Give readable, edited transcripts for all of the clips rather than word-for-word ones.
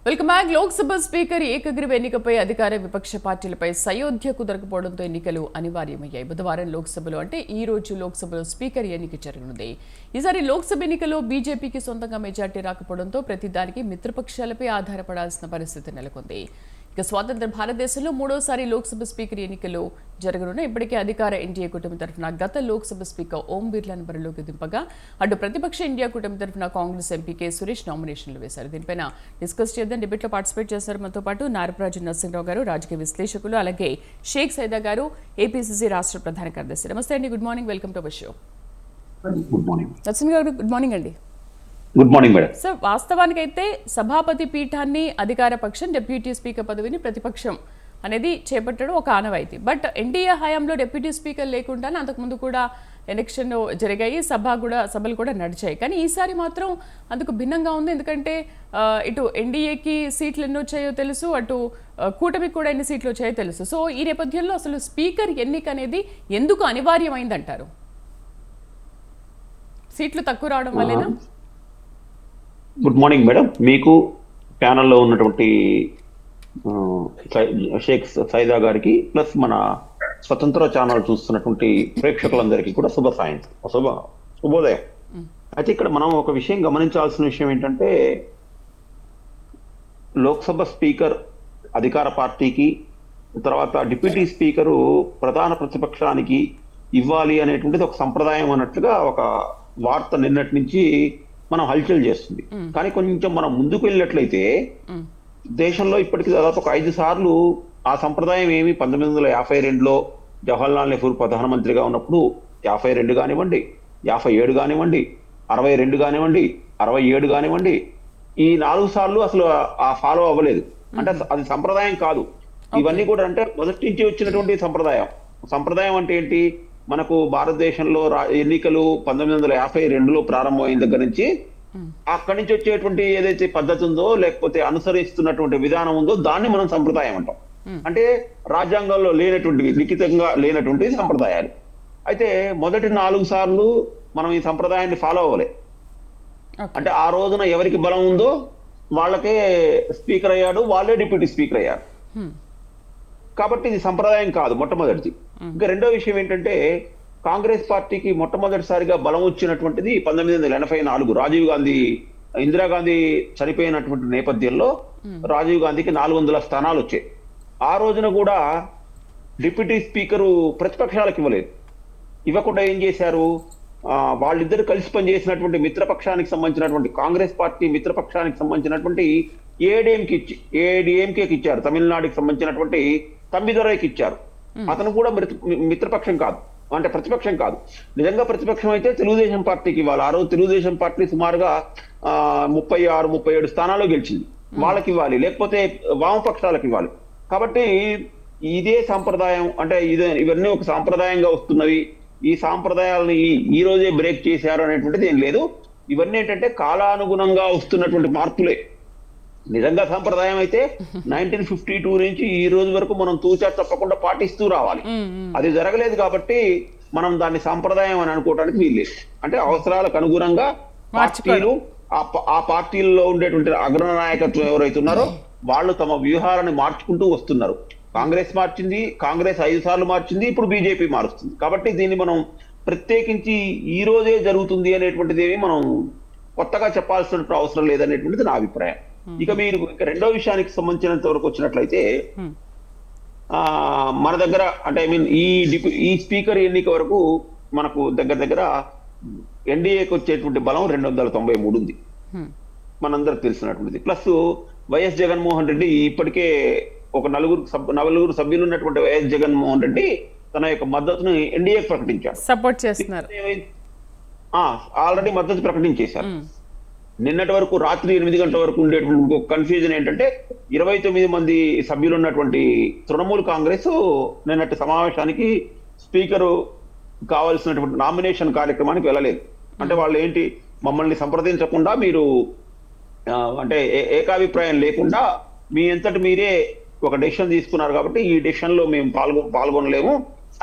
Welcome back. Lok Sabha speaker ఏకగ్రీవ ఎన్నికపై అధికార విపక్ష పార్టీలపై సయోధ్య కుదరకపోవడంతో ఎన్నికలు అనివార్యమయ్యాయి. బుధవారం లోక్సభలో ఈ రోజు లోక్సభలో స్పీకర్ ఎన్నిక జరగనుంది. ఈసారి లోక్సభ ఎన్నికలో బీజేపీకి సొంతంగా మెజార్టీ రాకపోవడంతో ప్రతిదానికి మిత్రపక్షాలపై ఆధారపడాల్సిన పరిస్థితి నెలకొంది. ఇక స్వాతంత్ర భారతదేశంలో మూడోసారి లోక్సభ స్పీకర్ ఎన్నికలు జరగనున్న ఇప్పటికే అధికార ఎన్డీఏ కూటమి తరఫున గత లోక్సభ స్పీకర్ ఓం బిర్లాను బరిలోకి దింపగా అటు ప్రతిపక్ష ఇండియా కూటమి తరఫున కాంగ్రెస్ ఎంపీ కె సురేష్ నామినేషన్లు వేశారు. దీనిపైన డిస్కస్ చేద్దాం. డిబేట్లో పార్టిసిపేట్ చేస్తారు మనతో పాటు నారపరాజు నరసింహరావు గారు, రాజకీయ విశ్లేషకులు, అలాగే షేక్ సైదా గారు, ఏపీసీసీ రాష్ట్ర ప్రధాన కార్యదర్శి. నమస్తే అండి, good morning, welcome to our show. Good morning Narasimha గారు, గుడ్ మార్నింగ్ అండి. Good morning madam. సార్, వాస్తవానికైతే సభాపతి పీఠాన్ని అధికార పక్షం, డిప్యూటీ స్పీకర్ పదవిని ప్రతిపక్షం అనేది చేపట్టడం ఒక ఆనవాయితీ. బట్ ఎన్డీఏ హయాంలో డిప్యూటీ స్పీకర్ లేకుండానే అంతకుముందు కూడా ఎలక్షన్ జరిగాయి, సభలు కూడా నడిచాయి. కానీ ఈసారి మాత్రం అందుకు భిన్నంగా ఉంది. ఎందుకంటే ఇటు ఎన్డీఏకి సీట్లు ఎన్ని వచ్చాయో తెలుసు, అటు కూటమికి కూడా ఎన్ని సీట్లు వచ్చాయో తెలుసు. సో ఈ నేపథ్యంలో అసలు స్పీకర్ ఎన్నిక అనేది ఎందుకు అనివార్యమైందంటారు? సీట్లు తక్కువ రావడం వల్లేనా? Good morning madam. మీకు ప్యానల్లో ఉన్నటువంటి షేక్ సైదా గారికి ప్లస్ మన స్వతంత్ర ఛానల్ చూస్తున్నటువంటి ప్రేక్షకులందరికీ కూడా శుభోదయం. అయితే ఇక్కడ మనం ఒక విషయం గమనించాల్సిన విషయం ఏంటంటే, లోక్సభ స్పీకర్ అధికార పార్టీకి, తర్వాత డిప్యూటీ స్పీకరు ప్రధాన ప్రతిపక్షానికి ఇవ్వాలి అనేటువంటిది ఒక సంప్రదాయం అన్నట్లుగా ఒక వార్త నిన్నటి నుంచి మనం హల్చల్ చేస్తుంది. కానీ కొంచెం మనం ముందుకు వెళ్ళినట్లయితే దేశంలో ఇప్పటికీ దాదాపు ఒక 5 సార్లు ఆ సంప్రదాయం 1952లో జవహర్లాల్ నెహ్రూ ప్రధానమంత్రిగా ఉన్నప్పుడు 52 కానివ్వండి, 57 కానివ్వండి, 62 కానివ్వండి, 67 కానివ్వండి, ఈ 4 సార్లు అసలు ఆ ఫాలో అవ్వలేదు. అంటే అది సంప్రదాయం కాదు. ఇవన్నీ కూడా అంటే మొదటి నుంచి వచ్చినటువంటి సంప్రదాయం అంటే ఏంటి? మనకు భారతదేశంలో ఎన్నికలు 1952లో ప్రారంభమైన దగ్గర నుంచి అక్కడి నుంచి వచ్చేటువంటి ఏదైతే పద్ధతి ఉందో, లేకపోతే అనుసరిస్తున్నటువంటి విధానం ఉందో, దాన్ని మనం సంప్రదాయం అంటాం. అంటే రాజ్యాంగంలో లేనటువంటి, లిఖితంగా లేనటువంటి సంప్రదాయాలు. అయితే మొదటి 4 సార్లు మనం ఈ సంప్రదాయాన్ని ఫాలో అవ్వలే. అంటే ఆ రోజున ఎవరికి బలం ఉందో వాళ్ళకే స్పీకర్ అయ్యాడు, వాళ్ళే డిప్యూటీ స్పీకర్ అయ్యారు. కాబట్టి ఇది సంప్రదాయం కాదు మొట్టమొదటిది. ఇంకా రెండో విషయం ఏంటంటే, కాంగ్రెస్ పార్టీకి మొట్టమొదటిసారిగా బలం వచ్చినటువంటిది 1984 ఇందిరాగాంధీ చనిపోయినటువంటి నేపథ్యంలో రాజీవ్ గాంధీకి 400 స్థానాలు వచ్చాయి. ఆ రోజున కూడా డిప్యూటీ స్పీకరు ప్రతిపక్షాలకు ఇవ్వకుండా ఏం చేశారు? వాళ్ళిద్దరు కలిసి పనిచేసినటువంటి మిత్రపక్షానికి సంబంధించినటువంటి కాంగ్రెస్ పార్టీ మిత్రపక్షానికి సంబంధించినటువంటి ఏడీఎంకేకి ఇచ్చారు. తమిళనాడుకి సంబంధించినటువంటి తంబిదొరైకి ఇచ్చారు. అతను కూడా మిత్రపక్షం కాదు, అంటే ప్రతిపక్షం కాదు. నిజంగా ప్రతిపక్షం అయితే తెలుగుదేశం పార్టీకి ఇవ్వాలి. ఆ రోజు తెలుగుదేశం పార్టీ సుమారుగా 36-37 స్థానాల్లో గెలిచింది. వాళ్ళకి ఇవ్వాలి, లేకపోతే వామపక్షాలకు ఇవ్వాలి. కాబట్టి ఇదే సాంప్రదాయం, అంటే ఇవన్నీ ఒక సాంప్రదాయంగా వస్తున్నవి. ఈ సాంప్రదాయాలని ఈ రోజే బ్రేక్ చేశారు అనేటువంటిది ఏం లేదు. ఇవన్నీ ఏంటంటే కాలానుగుణంగా వస్తున్నటువంటి మార్పులే. నిజంగా సంప్రదాయం అయితే 1952 నుంచి ఈ రోజు వరకు మనం తూచా తప్పకుండా పాటిస్తూ రావాలి. అది జరగలేదు కాబట్టి మనం దాన్ని సంప్రదాయం అని అనుకోవడానికి వీల్లేదు. అంటే అవసరాలకు అనుగుణంగా పార్టీలు, ఆ పార్టీల్లో ఉండేటువంటి అగ్రనాయకత్వం ఎవరైతే ఉన్నారో వాళ్ళు తమ వ్యూహాలను మార్చుకుంటూ వస్తున్నారు. కాంగ్రెస్ మార్చింది, కాంగ్రెస్ 5 సార్లు మార్చింది, ఇప్పుడు బీజేపీ మారుస్తుంది. కాబట్టి దీన్ని మనం ప్రత్యేకించి ఈ రోజే జరుగుతుంది అనేటువంటిది ఏమి మనం కొత్తగా చెప్పాల్సిన అవసరం లేదనేటువంటిది నా అభిప్రాయం. ఇక మీరు రెండో విషయానికి సంబంధించినంత వరకు వచ్చినట్లయితే, మన దగ్గర అంటే ఈ స్పీకర్ ఎన్నిక వరకు మనకు దగ్గర ఎన్డీఏకి వచ్చేటువంటి బలం 293 ఉంది, మనందరికి తెలిసినటువంటిది. ప్లస్ వైఎస్ జగన్మోహన్ రెడ్డి ఇప్పటికే ఒక 4 సభ్యులు ఉన్నటువంటి వైఎస్ జగన్మోహన్ రెడ్డి తన యొక్క మద్దతును ఎన్డీఏకి ప్రకటించారు, సపోర్ట్ చేస్తున్నారు. ఆల్రెడీ మద్దతు ప్రకటించేశారు. నిన్నటి వరకు రాత్రి 8 గంటల వరకు ఉండేటువంటి కన్ఫ్యూజన్ ఏంటంటే, 29 మంది సభ్యులు ఉన్నటువంటి తృణమూల్ కాంగ్రెస్ నిన్నటి సమావేశానికి స్పీకరు కావాల్సినటువంటి నామినేషన్ కార్యక్రమానికి వెళ్ళలేదు. అంటే వాళ్ళు ఏంటి, మమ్మల్ని సంప్రదించకుండా మీరు అంటే ఏకాభిప్రాయం లేకుండా మీ అంతటి మీరే ఒక డెసిషన్ తీసుకున్నారు కాబట్టి ఈ డెసిషన్ లో మేము పాల్గొనలేము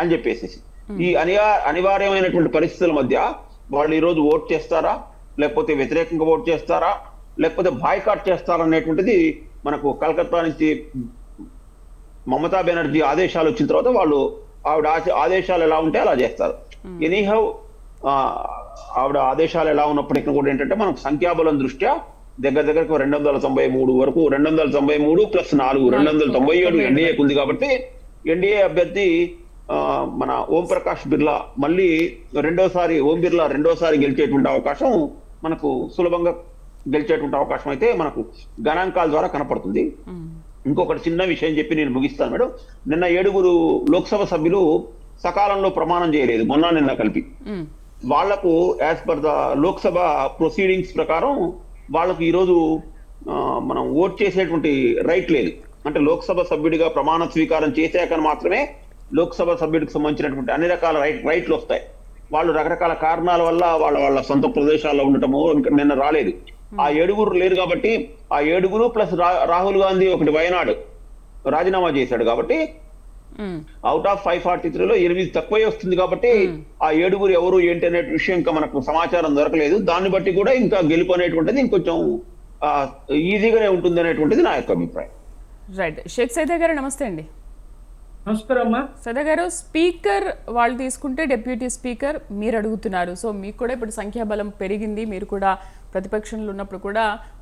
అని చెప్పేసి ఈ అనివార్యమైనటువంటి పరిస్థితుల మధ్య వాళ్ళు ఈరోజు ఓట్ చేస్తారా, లేకపోతే వ్యతిరేకంగా ఓట్ చేస్తారా, లేకపోతే బాయ్కాట్ చేస్తారా అనేటువంటిది మనకు కలకత్తా నుంచి మమతా బెనర్జీ ఆదేశాలు వచ్చిన తర్వాత వాళ్ళు ఆవిడ ఆదేశాలు ఎలా ఉంటే అలా చేస్తారు. ఎనీహౌ ఆవిడ ఆదేశాలు ఎలా ఉన్నప్పటికీ కూడా ఏంటంటే మనకు సంఖ్యాబలం దృష్ట్యా దగ్గరకు 293 వరకు, 293 ప్లస్ 4 297 ఎన్డీఏకి ఉంది. కాబట్టి ఎన్డీఏ అభ్యర్థి మన ఓం ప్రకాష్ బిర్లా మళ్ళీ ఓం బిర్లా రెండోసారి గెలిచేటువంటి అవకాశం, మనకు సులభంగా గెలిచేటువంటి అవకాశం అయితే మనకు గణాంకాల ద్వారా కనపడుతుంది. ఇంకొకటి చిన్న విషయం చెప్పి నేను ముగిస్తాను మేడం. నిన్న 7 లోక్సభ సభ్యులు సకాలంలో ప్రమాణం చేయలేదు, నిన్న కలిపి. వాళ్లకు as per the Lok Sabha proceedings ప్రకారం వాళ్ళకు ఈరోజు మనం ఓట్ చేసేటువంటి రైట్ లేదు. అంటే లోక్సభ సభ్యుడిగా ప్రమాణ స్వీకారం చేశాక మాత్రమే లోక్సభ సభ్యుడికి సంబంధించినటువంటి అన్ని రకాల రైట్లు వస్తాయి. వాళ్ళు రకరకాల కారణాల వల్ల వాళ్ళ సొంత ప్రదేశాల్లో ఉండటము నిన్న రాలేదు. ఆ 7 లేరు కాబట్టి ఆ 7 ప్లస్ రాహుల్ గాంధీ ఒకటి వయనాడు రాజీనామా చేశాడు. కాబట్టి అవుట్ ఆఫ్ 543లో 8 తక్కువే వస్తుంది. కాబట్టి ఆ 7 ఎవరు ఏంటి అనే విషయం ఇంకా మనకు సమాచారం దొరకలేదు. దాన్ని బట్టి కూడా ఇంకా గెలుపు అనేటువంటిది ఇంకొంచెం ఈజీగానే ఉంటుంది అనేటువంటిది నా యొక్క అభిప్రాయం. రైట్. షేక్ సైదా గారు నమస్తే అండి. నమస్కారం అమ్మా. సైదా గారు, స్పీకర్ వాళ్ళు తీసుకుంటే డెప్యూటీ స్పీకర్ మీరు అడుగుతున్నారు. సో మీకు కూడా ఇప్పుడు సంఖ్యాబలం పెరిగింది, మీరు కూడా ప్రతిపక్షంలో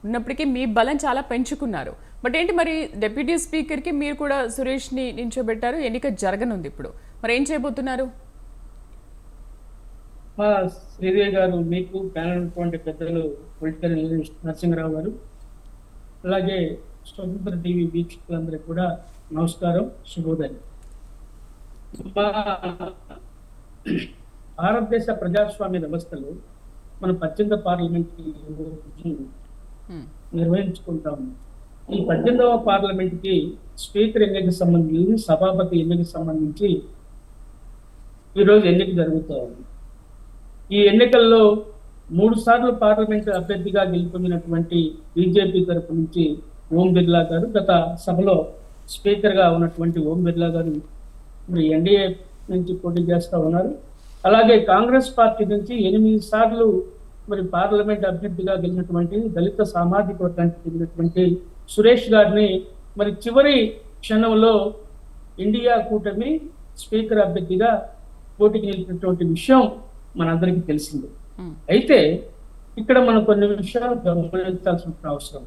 ఉన్నప్పటికీ మీ బలం చాలా పెంచుకున్నారు. బట్ ఏంటి మరి డెప్యూటీ స్పీకర్కి మీరు కూడా సురేష్ని నించోబెట్టారు, ఎన్నిక జరగనుంది ఇప్పుడు, మరి ఏం చేయబోతున్నారు? శ్రీదేవి గారు, మీకు ప్యానల్ ఉన్నటువంటి పెద్దలు పొలిటికల్ నరసింహరావు గారు, అలాగే స్వతంత్ర టీవీ వీక్షకులందరికీ కూడా నమస్కారం, శుభోదయం. భారతదేశ ప్రజాస్వామ్య వ్యవస్థలో మనం 18వ పార్లమెంట్ నిర్వహించుకుంటాము. ఈ 18వ పార్లమెంట్ కి స్పీకర్ ఎన్నికకి సంబంధించి, సభాపతి ఎన్నికకి సంబంధించి ఈరోజు ఎన్నిక జరుగుతూ ఉంది. ఈ ఎన్నికల్లో 3 సార్లు పార్లమెంట్ అభ్యర్థిగా గెలుపొందినటువంటి బీజేపీ తరపు నుంచి ఓం బిర్లా గారు, గత సభలో స్పీకర్ గా ఉన్నటువంటి ఓం బిర్లా గారు మరి ఎన్డీఏ నుంచి పోటీ చేస్తూ ఉన్నారు. అలాగే కాంగ్రెస్ పార్టీ నుంచి 8 సార్లు మరి పార్లమెంట్ అభ్యర్థిగా గెలిచినటువంటి దళిత సామాజిక వర్గానికి చెందినటువంటి సురేష్ గారిని మరి చివరి క్షణంలో ఇండియా కూటమి స్పీకర్ అభ్యర్థిగా పోటీకి నిలిపినటువంటి విషయం మనందరికీ తెలిసింది. అయితే ఇక్కడ మనం కొన్ని విషయాలు గమనించాల్సిన అవసరం.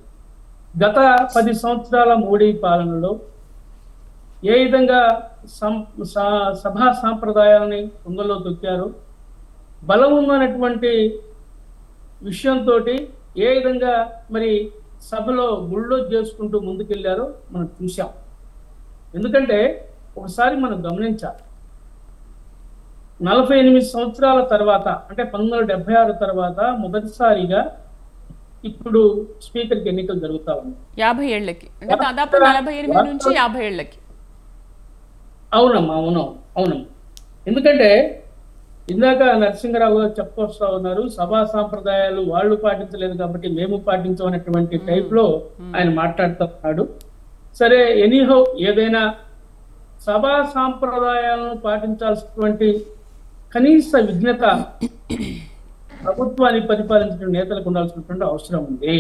గత 10 సంవత్సరాల మోడీ పాలనలో ఏ విధంగా సభా సాంప్రదాయాలని ఉంగలో తొక్కారో, బలం ఉన్నటువంటి విషయంతో ఏ విధంగా మరి సభలో బుల్డోజ్ చేసుకుంటూ ముందుకెళ్లారో మనం చూసాం. ఎందుకంటే ఒకసారి మనం గమనించాలి, 48 సంవత్సరాల తర్వాత, అంటే 1976 తర్వాత మొదటిసారిగా ఇప్పుడు స్పీకర్కి ఎన్నికలు జరుగుతా ఉన్నాయి. 50 ఏళ్లకి, అంటే దాదాపు 48 నుంచి 50 ఏళ్లకి. అవునమ్మా, అవునమ్మా. ఎందుకంటే ఇందాక నరసింహరావు గారు చెప్పొస్తా ఉన్నారు, సభా సాంప్రదాయాలు వాళ్ళు పాటించలేదు కాబట్టి మేము పాటించమనేటువంటి టైప్ లో ఆయన మాట్లాడుతూ ఉన్నాడు. సరే, ఎనీహౌ ఏదైనా సభా సాంప్రదాయాలను పాటించాల్సినటువంటి కనీస విజ్ఞత ప్రభుత్వాన్ని పరిపాలించిన నేతలకు ఉండాల్సినటువంటి అవసరం ఉంది.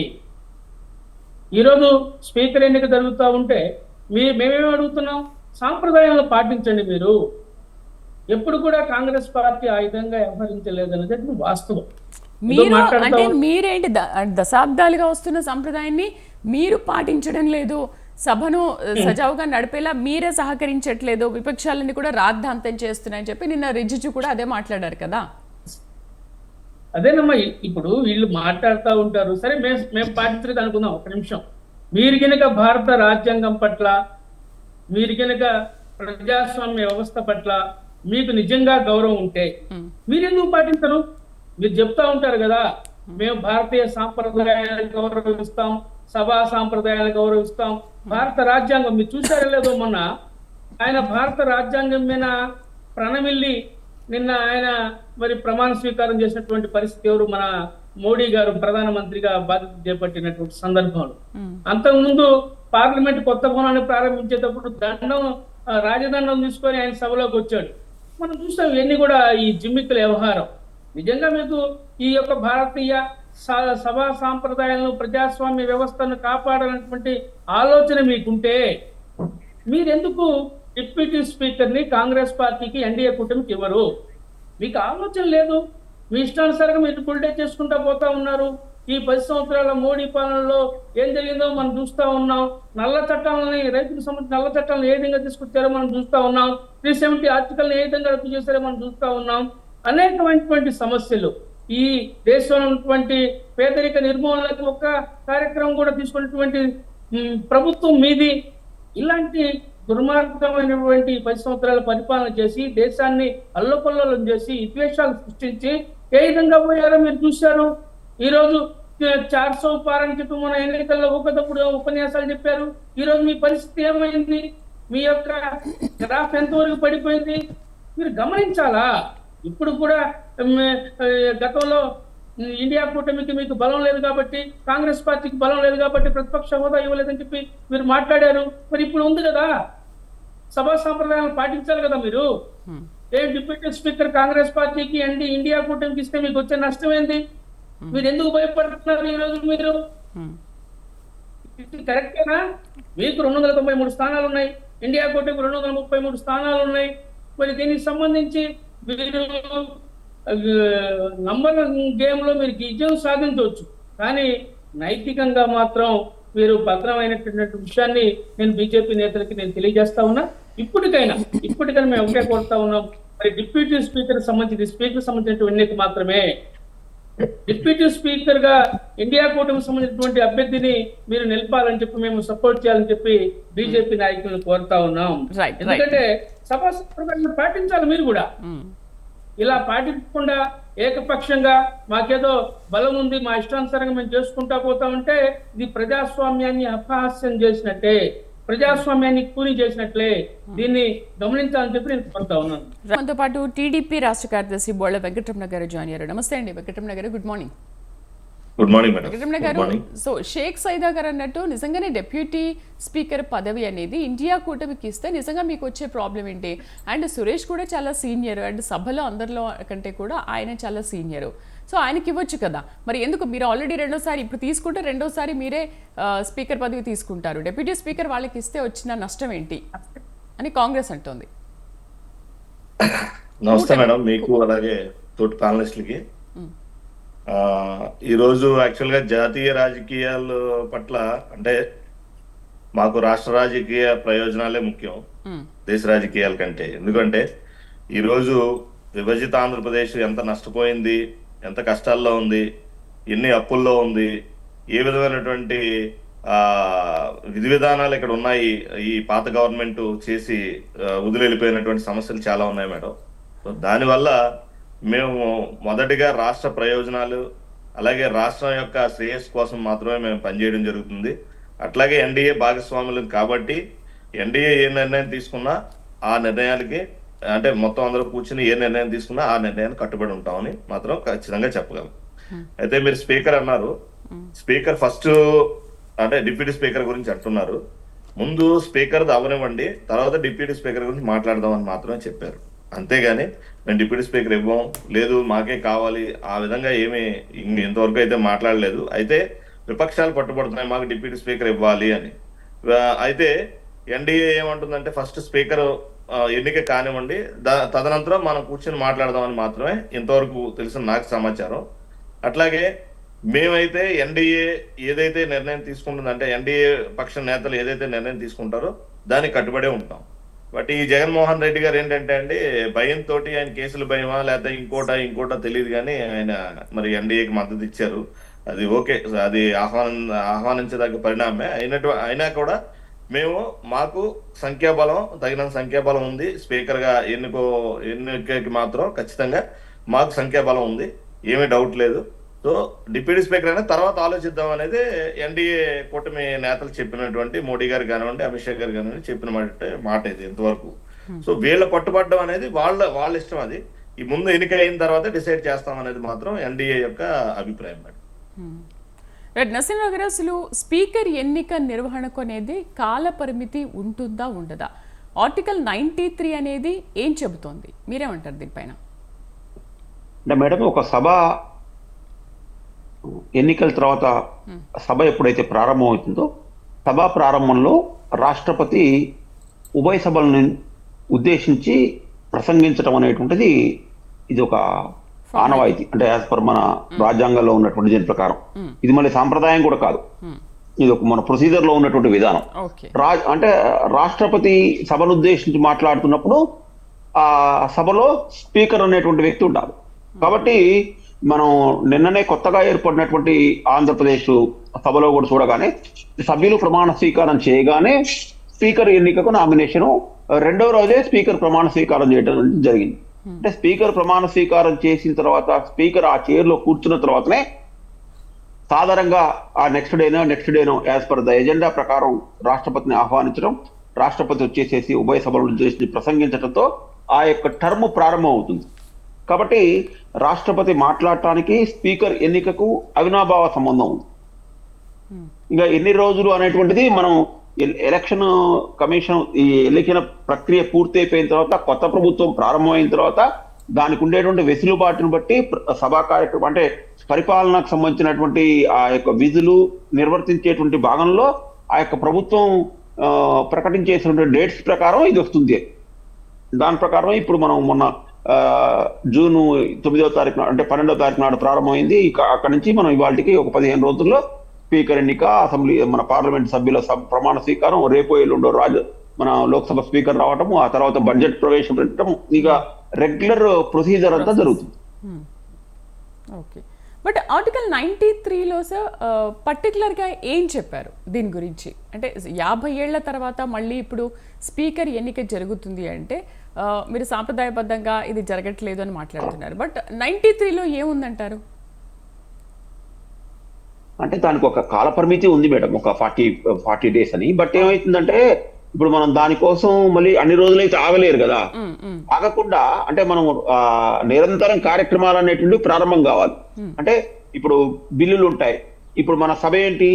ఈరోజు స్పీకర్ ఎన్నిక జరుగుతూ ఉంటే మేమేమి అడుగుతున్నాం? సాంప్రదాయాలను పాటించండి. మీరు ఎప్పుడు కూడా కాంగ్రెస్ పార్టీ ఆ విధంగా వ్యవహరించలేదనేది వాస్తవం. మీరేంటి దశాబ్దాలుగా వస్తున్న సంప్రదాయాన్ని మీరు పాటించడం లేదు, సభను సజావుగా నడిపేలా మీరే సహకరించట్లేదు, విపక్షాలన్నీ కూడా రాద్ధాంతం చేస్తున్నాయని చెప్పి నిన్న రిజిజు కూడా అదే మాట్లాడారు కదా. అదేనమ్మా, ఇప్పుడు వీళ్ళు మాట్లాడుతూ ఉంటారు. సరే, మేము పాటించలేదు అనుకుందాం. ఒక నిమిషం. మీరు కనుక భారత రాజ్యాంగం పట్ల, మీరు కనుక ప్రజాస్వామ్య వ్యవస్థ పట్ల మీకు నిజంగా గౌరవం ఉంటే మీరెందుకు పాటించరు? మీరు చెప్తా ఉంటారు కదా, మేము భారతీయ సాంప్రదాయాలను గౌరవిస్తాం, సభా సాంప్రదాయాలను గౌరవిస్తాం. భారత రాజ్యాంగం మీరు చూసారో లేదో, మొన్న ఆయన భారత రాజ్యాంగం మీద ప్రణమిల్లి నిన్న ఆయన మరి ప్రమాణ స్వీకారం చేసినటువంటి పరిస్థితి ఎవరు? మన మోడీ గారు ప్రధానమంత్రిగా బాధ్యత చేపట్టినటువంటి సందర్భంలో. అంతకుముందు పార్లమెంట్ కొత్త భవనాన్ని ప్రారంభించేటప్పుడు రాజదండం తీసుకొని ఆయన సభలోకి వచ్చాడు. మనం చూస్తాం ఇవన్నీ కూడా ఈ జిమ్మిక్కుల వ్యవహారం. నిజంగా మీకు ఈ యొక్క భారతీయ సభా సాంప్రదాయాలను ప్రజాస్వామ్య వ్యవస్థను కాపాడాలన్నటువంటి ఆలోచన మీకుంటే మీరెందుకు డిప్యూటీ స్పీకర్ని కాంగ్రెస్ పార్టీకి ఎన్డీఏ కూటమికి ఇవ్వరు? మీకు ఆలోచన లేదు. మీ ఇష్టానుసారంగా మీరు ఫుల్ డే చేసుకుంటా పోతా ఉన్నారు. ఈ 10 సంవత్సరాల మోడీ పాలనలో ఏం జరిగిందో మనం చూస్తా ఉన్నాం. నల్ల చట్టాలని, రైతులకు సంబంధించిన నల్ల చట్టాలను ఏ విధంగా తీసుకొచ్చారో మనం చూస్తా ఉన్నాం. 370 ఆర్టికల్ని ఏ విధంగా రద్దు చేశారో మనం చూస్తా ఉన్నాం. అనేకమైనటువంటి సమస్యలు, ఈ దేశంలో ఉన్నటువంటి పేదరిక నిర్మూలనకు ఒక కార్యక్రమం కూడా తీసుకున్నటువంటి ప్రభుత్వం మీది. ఇలాంటి దుర్మార్గమైనటువంటి 10 సంవత్సరాల పరిపాలన చేసి దేశాన్ని అల్లకొల్లోలం చేసి విద్వేషాలు సృష్టించి ఏ విధంగా పోయారో మీరు చూశారు. ఈ రోజు 400 పారని చెప్పి మన ఎన్నికల్లో ఒకటప్పుడు ఉపన్యాసాలు చెప్పారు. ఈ రోజు మీ పరిస్థితి ఏమైంది? మీ యొక్క గ్రాఫ్ ఎంతవరకు పడిపోయింది మీరు గమనించాలా? ఇప్పుడు కూడా గతంలో ఇండియా కూటమికి మీకు బలం లేదు కాబట్టి, కాంగ్రెస్ పార్టీకి బలం లేదు కాబట్టి ప్రతిపక్ష హోదా ఇవ్వలేదని చెప్పి మీరు మాట్లాడారు. మరి ఇప్పుడు ఉంది కదా, సభా సాంప్రదాయాలను పాటించాలి కదా మీరు. డిప్యూటీ స్పీకర్ కాంగ్రెస్ పార్టీకి ఇండియా కూటమికి ఇస్తే మీకు వచ్చే నష్టం ఏంది? మీరు ఎందుకు భయపడుతున్నారు? ఈ రోజు మీరు కరెక్టేనా? మీకు 293 స్థానాలు ఉన్నాయి, ఇండియా కూటమికి 233 స్థానాలు ఉన్నాయి. మరి దీనికి సంబంధించి మీరు నంబర్ గేమ్ లో మీరు విజయం సాధించవచ్చు, కానీ నైతికంగా మాత్రం మీరు భద్రమైనటువంటి విషయాన్ని నేను బీజేపీ నేతలకి నేను తెలియజేస్తా ఉన్నా. ఇప్పటికైనా మేము ఒకటే కోరుతా ఉన్నాం, మరి డిప్యూటీ స్పీకర్ సంబంధించినటువంటి ఎన్నిక మాత్రమే. డిప్యూటీ స్పీకర్ గా ఇండియా కూటమికి సంబంధించినటువంటి అభ్యర్థిని మీరు నిలపాలని చెప్పి మేము సపోర్ట్ చేయాలని చెప్పి బీజేపీ నాయకులను కోరుతా ఉన్నాం. ఎందుకంటే సభా సంప్రదాయాలను పాటించాలి మీరు కూడా. ఇలా పాటించకుండా ఏకపక్షంగా మాకేదో బలం ఉంది, మా ఇష్టానుసారంగా మేము చేసుకుంటా పోతా ఉంటే ఇది ప్రజాస్వామ్యాన్ని అపహాస్యం చేసినట్టే, ప్రజాస్వామ్యాన్ని కూని చేసినట్లే. దీన్ని గమనించాలని చెప్పి నేను కోరుతా ఉన్నాను. మనతో పాటు టీడీపీ రాష్ట్ర కార్యదర్శి బోళ్ళ వెంకటరమణ గారు జాయిన్ అయ్యారు. నమస్తే అండి వెంకటరమణ గారు. Good morning. Good morning madam. Venkataramana గారు, సో షేక్ సైదా గారు అన్నట్టు నిజంగానే డెప్యూటీ స్పీకర్ పదవి అనేది ఇండియా కూటమికి ఇస్తే నిజంగా మీకు వచ్చే ప్రాబ్లం ఏంటి? అండ్ సురేష్ కూడా చాలా సీనియర్, అండ్ సభలో అందరిలో కంటే కూడా ఆయన చాలా సీనియర్. సో ఆయనకి ఇవ్వచ్చు కదా, మరి ఎందుకు మీరు ఆల్రెడీ రెండోసారి ఇప్పుడు తీసుకుంటే రెండోసారి మీరే స్పీకర్ పదవి తీసుకుంటారు, డెప్యూటీ స్పీకర్ వాళ్ళకి ఇస్తే వచ్చిన నష్టం ఏంటి అని కాంగ్రెస్ అంటోంది. నమస్తే మేడం, మీకు అలాగే తోటి ప్యానలిస్టులకి. ఈరోజు యాక్చువల్గా జాతీయ రాజకీయాల పట్ల అంటే మాకు రాష్ట్ర రాజకీయ ప్రయోజనాలే ముఖ్యం దేశ రాజకీయాల కంటే. ఎందుకంటే ఈరోజు విభజిత ఆంధ్రప్రదేశ్ ఎంత నష్టపోయింది, ఎంత కష్టాల్లో ఉంది, ఎన్ని అప్పుల్లో ఉంది, ఏ విధమైనటువంటి విధి విధానాలు ఇక్కడ ఉన్నాయి, ఈ పాత గవర్నమెంట్ చేసి వదిలిపోయినటువంటి సమస్యలు చాలా ఉన్నాయి మేడం. దానివల్ల మేము మొదటిగా రాష్ట్ర ప్రయోజనాలు అలాగే రాష్ట్రం యొక్క శ్రేయస్సు కోసం మాత్రమే మేము పనిచేయడం జరుగుతుంది. అట్లాగే ఎన్డీఏ భాగస్వాములు కాబట్టి ఎన్డీఏ ఏ నిర్ణయం తీసుకున్నా ఆ నిర్ణయాలకి అంటే మొత్తం అందరూ కూర్చుని ఏ నిర్ణయం తీసుకున్నా ఆ నిర్ణయాన్ని కట్టుబడి ఉంటామని మాత్రం ఖచ్చితంగా చెప్పగలం. అయితే మీరు స్పీకర్ అన్నారు, స్పీకర్ ఫస్ట్ అంటే డిప్యూటీ స్పీకర్ గురించి అంటున్నారు. ముందు స్పీకర్ అవనివ్వండి, తర్వాత డిప్యూటీ స్పీకర్ గురించి మాట్లాడదామని మాత్రమే చెప్పారు. అంతేగాని మేము డిప్యూటీ స్పీకర్ ఇవ్వం, లేదు మాకే కావాలి, ఆ విధంగా ఏమి ఇంతవరకు అయితే మాట్లాడలేదు. అయితే విపక్షాలు పట్టుబడుతున్నాయి మాకు డిప్యూటీ స్పీకర్ ఇవ్వాలి అని. అయితే ఎన్డీఏ ఏమంటుందంటే ఫస్ట్ స్పీకర్ ఎన్నిక కానివ్వండి, తదనంతరం మనం కూర్చొని మాట్లాడదామని మాత్రమే ఇంతవరకు తెలిసిన నాకు సమాచారం. అట్లాగే మేమైతే ఎన్డీఏ ఏదైతే నిర్ణయం తీసుకుంటుందంటే ఎన్డీఏ పక్ష నేతలు ఏదైతే నిర్ణయం తీసుకుంటారో దానికి కట్టుబడే ఉంటాం. బట్ ఈ జగన్మోహన్ రెడ్డి గారు ఏంటంటే అండి భయంతో, ఆయన కేసులు భయమా లేకపోతే ఇంకోటో తెలియదు కానీ ఆయన మరి ఎన్డీఏకి మద్దతు ఇచ్చారు. అది ఓకే, అది ఆహ్వానించదగ్గ పరిణామే. అయినా కూడా మేము మాకు సంఖ్యాబలం తగినంత సంఖ్యాబలం ఉంది. స్పీకర్ గా ఎన్నికకి మాత్రం ఖచ్చితంగా మాకు సంఖ్యాబలం ఉంది, ఏమీ డౌట్ లేదు. సో డిప్యూటీ స్పీకర్ అయినా తర్వాత ఆలోచిద్దాం అనేది ఎన్డీఏ కూటమి నేతలు చెప్పినటువంటి మోడీ గారు కానివ్వండి, అమిత్ షా గారు కానివ్వండి చెప్పిన మాట ఇది ఇంతవరకు. సో వీళ్ళ పట్టుబట్టడం అనేది వాళ్ళ ఇష్టం. అది ఈ ముందు ఎన్నిక అయిన తర్వాత డిసైడ్ చేస్తాం అనేది మాత్రం ఎన్డీఏ యొక్క అభిప్రాయం మేడం. నరసింహరావు గారు, అసలు స్పీకర్ ఎన్నిక నిర్వహణకు అనేది కాల పరిమితి ఉంటుందా ఉండదా? ఆర్టికల్ 93 అనేది ఏం చెబుతోంది, మీరేమంటారు దీనిపైన? అంటే మేడం, ఒక సభ ఎన్నికల తర్వాత సభ ఎప్పుడైతే ప్రారంభమవుతుందో సభా ప్రారంభంలో రాష్ట్రపతి ఉభయ సభలను ఉద్దేశించి ప్రసంగించడం అనేటువంటిది ఇది ఒక ఆనవాయితీ, అంటే యాజ్ పర్ మన రాజ్యాంగంలో ఉన్నటువంటి దీని ప్రకారం. ఇది మళ్ళీ సాంప్రదాయం కూడా కాదు, ఇది ఒక మన ప్రొసీజర్ లో ఉన్నటువంటి విధానం. ఓకే. అంటే రాష్ట్రపతి సభను ఉద్దేశించి మాట్లాడుతున్నప్పుడు ఆ సభలో స్పీకర్ అనేటువంటి వ్యక్తి ఉండాలి. కాబట్టి మనం నిన్ననే కొత్తగా ఏర్పడినటువంటి ఆంధ్రప్రదేశ్ సభలో కూడా చూడగానే సభ్యులు ప్రమాణ స్వీకారం చేయగానే స్పీకర్ ఎన్నికకు నామినేషన్ రెండవ రోజే స్పీకర్ ప్రమాణ స్వీకారం చేయడం జరిగింది. అంటే స్పీకర్ ప్రమాణ స్వీకారం చేసిన తర్వాత స్పీకర్ ఆ చైర్ లో కూర్చున్న తర్వాతనే సాధారణంగా ఆ నెక్స్ట్ డేనో యాజ్ పర్ ద ఎజెండా ప్రకారం రాష్ట్రపతిని ఆహ్వానించడం, రాష్ట్రపతి వచ్చేసేసి ఉభయ సభలను చేసి ప్రసంగించడంతో ఆ యొక్క టర్మ్ ప్రారంభం అవుతుంది. కాబట్టి రాష్ట్రపతి మాట్లాడటానికి స్పీకర్ ఎన్నికకు అవినాభావ సంబంధం ఉంది. ఇంకా ఎన్ని రోజులు అనేటువంటిది మనం ఎలక్షన్ కమిషన్ ఈ ఎన్నికల ప్రక్రియ పూర్తి అయిపోయిన తర్వాత, కొత్త ప్రభుత్వం ప్రారంభమైన తర్వాత దానికి ఉండేటువంటి వెసులుబాటును బట్టి సభా కార్యక్రమం అంటే పరిపాలనకు సంబంధించినటువంటి ఆ యొక్క విధులు నిర్వర్తించేటువంటి భాగంలో ఆ యొక్క ప్రభుత్వం ప్రకటించేసినటువంటి డేట్స్ ప్రకారం ఇది వస్తుంది. దాని ప్రకారం ఇప్పుడు మనం మొన్న జూన్ 9వ తారీఖు అంటే 12వ తారీఖు నాడు ప్రారంభమైంది. అక్కడి నుంచి మనం ఇవాళకి ఒక 15 రోజుల్లో స్పీకర్ ఎన్నిక, అసెంబ్లీ మన పార్లమెంట్ సభ్యుల ప్రమాణ స్వీకారం, రేపు ఎల్లుండో మన లోక్సభ స్పీకర్ రావటము, ఆ తర్వాత బడ్జెట్ ప్రవేశపెట్టడం, ఇక రెగ్యులర్ ప్రొసీజర్ అంతా జరుగుతుంది. ఓకే. బట్ ఆర్టికల్ 93లో సార్ పర్టికులర్గా ఏం చెప్పారు దీని గురించి? అంటే 50 ఏళ్ల తర్వాత మళ్ళీ ఇప్పుడు స్పీకర్ ఎన్నిక జరుగుతుంది అంటే మీరు సాంప్రదాయబద్ధంగా ఇది జరగట్లేదు అని మాట్లాడుతున్నారు. బట్ 93లో ఏముందంటారు? అంటే దానికి ఒక కాల పరిమితి ఉంది మేడం, ఒక 40 డేస్ అని. బట్ ఏమైతుందంటే ఇప్పుడు మనం దానికోసం మళ్ళీ అన్ని రోజులైతే ఆగలేరు కదా. ఆగకుండా అంటే మనం నిరంతరం కార్యక్రమాలు అనేటువంటి ప్రారంభం కావాలి. అంటే ఇప్పుడు బిల్లులు ఉంటాయి. ఇప్పుడు మన సభ ఏంటి,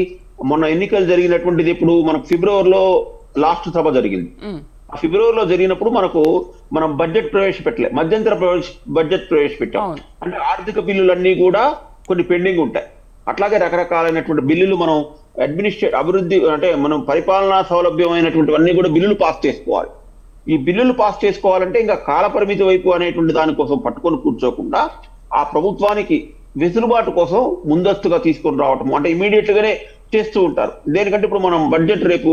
మొన్న ఎన్నికలు జరిగినటువంటిది ఇప్పుడు మనకు ఫిబ్రవరిలో లాస్ట్ సభ జరిగింది. ఆ ఫిబ్రవరిలో జరిగినప్పుడు మనం బడ్జెట్ ప్రవేశపెట్టలే, మధ్యంతర బడ్జెట్ ప్రవేశపెట్టాం. అంటే ఆర్థిక బిల్లులన్నీ కూడా కొన్ని పెండింగ్ ఉంటాయి. అట్లాగే రకరకాలైనటువంటి బిల్లులు మనం అభివృద్ధి అంటే మనం పరిపాలనా సౌలభ్యమైనటువంటివన్నీ కూడా బిల్లులు పాస్ చేసుకోవాలి. ఈ బిల్లులు పాస్ చేసుకోవాలంటే ఇంకా కాల పరిమితి వైపు అనేటువంటి దానికోసం పట్టుకొని కూర్చోకుండా ఆ ప్రభుత్వానికి వెసులుబాటు కోసం ముందస్తుగా తీసుకొని రావటం, అంటే ఇమీడియట్ గానే చేస్తూ ఉంటారు. దేనికంటే ఇప్పుడు మనం బడ్జెట్ రేపు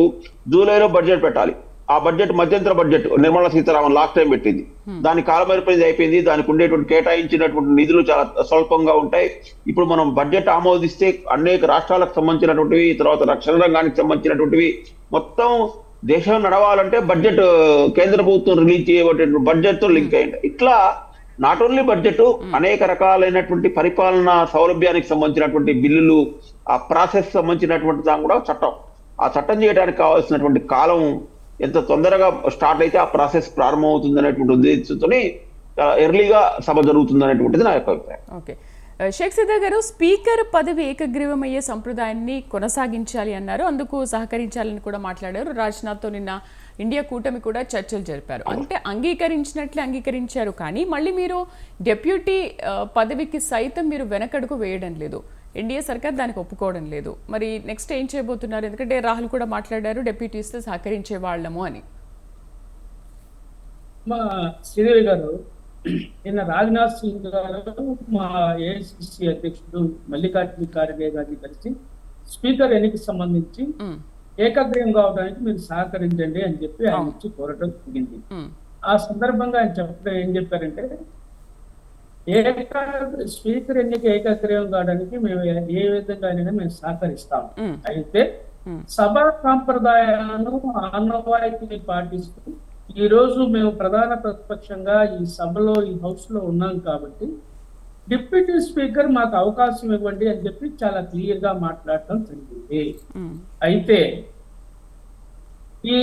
జూలైలో బడ్జెట్ పెట్టాలి. ఆ బడ్జెట్ మధ్యంతర budget Nirmala Sitharaman last time పెట్టింది. దాని కాలపరిమితి అయిపోయింది. దానికి ఉండేటువంటి కేటాయించినటువంటి నిధులు చాలా స్వల్పంగా ఉంటాయి. ఇప్పుడు మనం బడ్జెట్ ఆమోదిస్తే అనేక రాష్ట్రాలకు సంబంధించినటువంటివి, తర్వాత రక్షణ రంగానికి సంబంధించినటువంటివి, మొత్తం దేశం నడవాలంటే బడ్జెట్ కేంద్ర ప్రభుత్వం రిలీజ్ చేయబడేటువంటి బడ్జెట్ తో లింక్ అయ్యింది. ఇట్లా నాట్ ఓన్లీ బడ్జెట్, అనేక రకాలైనటువంటి పరిపాలనా సౌలభ్యానికి సంబంధించినటువంటి బిల్లులు, ఆ ప్రాసెస్ సంబంధించినటువంటి దాని కూడా ఆ చట్టం చేయడానికి కావాల్సినటువంటి కాలం ఎంత తొందరగా స్టార్ట్ అయితే ఆ ప్రాసెస్ ప్రారంభం అవుతుంది అనేటువంటి ఉద్దేశంతో ఎర్లీగా సభ జరుగుతుంది అనేటువంటిది నా యొక్క అభిప్రాయం. ఓకే. షేక్ సిద్దా గారు, స్పీకర్ పదవి ఏకగ్రీవమయ్యే సంప్రదాయాన్ని కొనసాగించాలి అన్నారు, అందుకు సహకరించాలని కూడా మాట్లాడారు. రాజ్నాథ్తో నిన్న ఇండియా కూటమి కూడా చర్చలు జరిపారు. అంటే అంగీకరించినట్లే అంగీకరించారు, కానీ మళ్ళీ మీరు డెప్యూటీ పదవికి సైతం మీరు వెనకడుగు వేయడం లేదు. ఎన్డీఏ సర్కార్ దానికి ఒప్పుకోవడం లేదు. మరి నెక్స్ట్ ఏం చేయబోతున్నారు? ఎందుకంటే రాహుల్ కూడా మాట్లాడారు డెప్యూటీస్తో సహకరించే వాళ్ళము అని. మా శ్రీదేవి గారు నిన్న రాజ్నాథ్ సింగ్ గారు మా ఏఐసిసి అధ్యక్షుడు మల్లికార్జున ఖార్గే గారిని కలిసి స్పీకర్ ఎన్నికకి సంబంధించి ఏకగ్రీవం కావడానికి మీరు సహకరించండి అని చెప్పి ఆయన నుంచి కోరటం జరిగింది. ఆ సందర్భంగా ఆయన చెప్పడం ఏం చెప్పారంటే, స్పీకర్ ఎన్నిక ఏకగ్రీవం కావడానికి మేము ఏ విధంగా అయినా మేము సహకరిస్తాం. అయితే సభా సాంప్రదాయాలను ఆనవాయితీని పాటిస్తూ ఈ రోజు మేము ప్రధాన ప్రతిపక్షంగా ఈ సభలో ఈ హౌస్ లో ఉన్నాం కాబట్టి డిప్యూటీ స్పీకర్ మాకు అవకాశం ఇవ్వండి అని చెప్పి చాలా క్లియర్ గా మాట్లాడటం జరిగింది. అయితే ఈ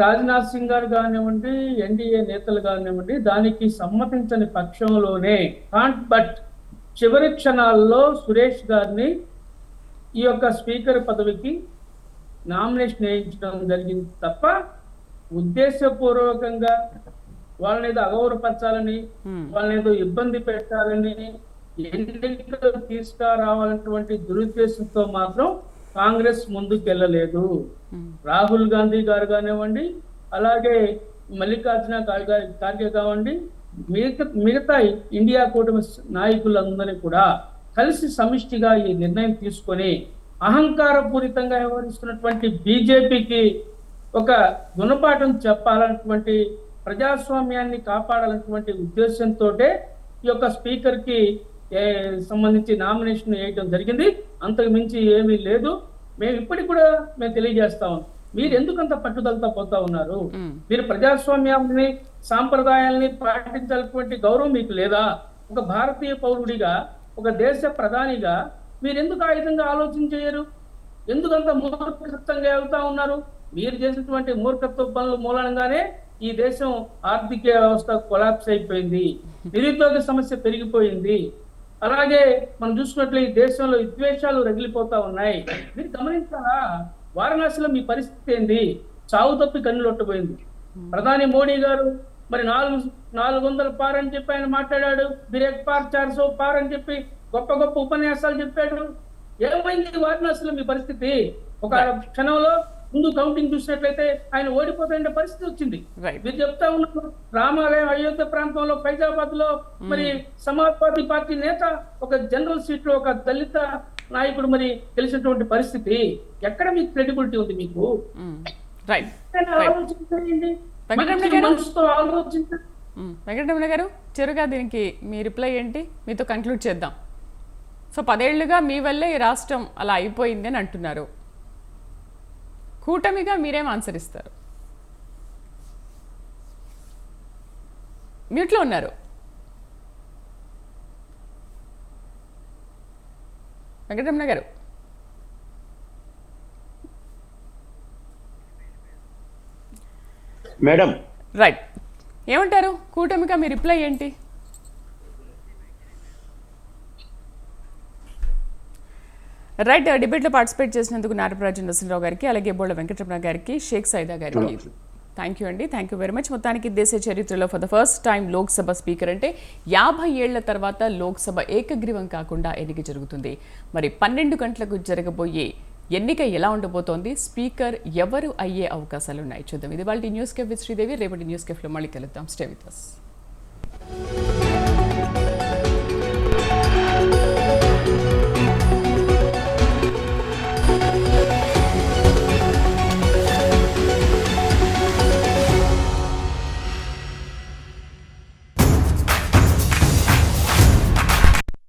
రాజ్నాథ్ సింగ్ గారు కానివ్వండి, ఎన్డీఏ నేతలు కానివ్వండి, దానికి సమ్మతించని పక్షంలోనే బట్ చివరి క్షణాల్లో సురేష్ గారిని ఈ యొక్క స్పీకర్ పదవికి నామినేషన్ వేయించడం జరిగింది తప్ప ఉద్దేశపూర్వకంగా వాళ్ళని ఏదో అగౌరవపరచాలని, వాళ్ళని ఏదో ఇబ్బంది పెట్టాలని ఎన్నికలు తీసుకురావాలన్నటువంటి దురుద్దేశంతో మాత్రం కాంగ్రెస్ ముందుకెళ్ళలేదు. రాహుల్ గాంధీ గారు కానివ్వండి, అలాగే మల్లికార్జున ఖార్గే కావండి, మిగతా ఇండియా కూటమి నాయకులందరినీ కూడా కలిసి సమిష్టిగా ఈ నిర్ణయం తీసుకొని అహంకారపూరితంగా వ్యవహరిస్తున్నటువంటి బీజేపీకి ఒక గుణపాఠం చెప్పాలన్నటువంటి, ప్రజాస్వామ్యాన్ని కాపాడాలన్నటువంటి ఉద్దేశంతో ఈ యొక్క స్పీకర్ కి సంబంధించి నామినేషన్ వేయడం జరిగింది. అంతకు మించి ఏమీ లేదు. మేము ఇప్పటికి కూడా తెలియజేస్తాం, మీరు ఎందుకంత పట్టుదలతో పోతా ఉన్నారు? మీరు ప్రజాస్వామ్యాన్ని, సాంప్రదాయాల్ని పాటించాల్సినటువంటి గౌరవం మీకు లేదా? ఒక భారతీయ పౌరుడిగా, ఒక దేశ ప్రధానిగా మీరు ఎందుకు ఆ విధంగా ఆలోచన చేయరు? ఎందుకంత మూర్ఖత్వంగా వెళ్తా ఉన్నారు? మీరు చేసినటువంటి మూర్ఖత్వ పనుల మూలంగానే ఈ దేశం ఆర్థిక వ్యవస్థ కొలాప్స్ అయిపోయింది, నిరుద్యోగ సమస్య పెరిగిపోయింది. అలాగే మనం చూసుకున్నట్లు ఈ దేశంలో విద్వేషాలు రగిలిపోతా ఉన్నాయి. మీరు గమనించాలా? వారణాసిలో మీ పరిస్థితి ఏంది? చావు తప్పి కన్నులొట్టబోయింది. ప్రధాని మోడీ గారు మరి 400 పార్ అని చెప్పి ఆయన మాట్లాడాడు. బిరేక్ పార్ 400 పార్ అని చెప్పి గొప్ప గొప్ప ఉపన్యాసాలు చెప్పాడు. ఏమైంది వారణాసిలో మీ పరిస్థితి? ఒక క్షణంలో ముందు కౌంటింగ్ చూసినట్లయితే ఆయన ఓడిపోతున్న పరిస్థితి వచ్చింది. మీరు చెప్తా ఉన్నారు రామాలయం అయోధ్య ప్రాంతంలో ఫైజాబాద్ లో మరి సమాజ్వాదీ పార్టీ నేత ఒక జనరల్ సీట్ లో ఒక దళిత నాయకుడు మరి తెలిసినటువంటి పరిస్థితి. ఎక్కడ మీకు క్రెడిబిలిటీ ఉంది? మీకు ఆలోచించండి, ఆలోచించండి. వెంకటరమణ గారు, చిరుగా దీనికి మీ రిప్లై ఏంటి? మీతో కంక్లూడ్ చేద్దాం. సో 10 ఏళ్లుగా మీ వల్లే ఈ రాష్ట్రం అలా అయిపోయింది అని అంటున్నారు. కూటమిగా మీరేం ఆన్సర్ ఇస్తారు? మ్యూట్లో ఉన్నారు వెంకటరమణ గారు. మేడం రైట్, ఏమంటారు? కూటమిగా మీ రిప్లై ఏంటి? రైట్, డిబేట్లో పార్టిసిపేట్ చేసినందుకు నారపరాజు నరసింహరావు గారికి, అలాగే బోళ్ళ వెంకటరమణ గారికి, షేక్ సైదా గారికి థ్యాంక్ యూ అండి. Thank you very much. మొత్తానికి దేశ చరిత్రలో for the first time Lok Sabha speaker అంటే 50 ఏళ్ల తర్వాత లోక్సభ ఏకగ్రీవం కాకుండా ఎన్నిక జరుగుతుంది. మరి 12 గంటలకు జరగబోయే ఎన్నిక ఎలా ఉండబోతోంది? స్పీకర్ ఎవరు అయ్యే అవకాశాలు ఉన్నాయి? చూద్దాం. ఇది వాళ్ళ న్యూస్ కేఫ్ విత్ శ్రీదేవి. రేపటి న్యూస్ కేఫ్లో మళ్ళీ కలుద్దాం. Stay with us.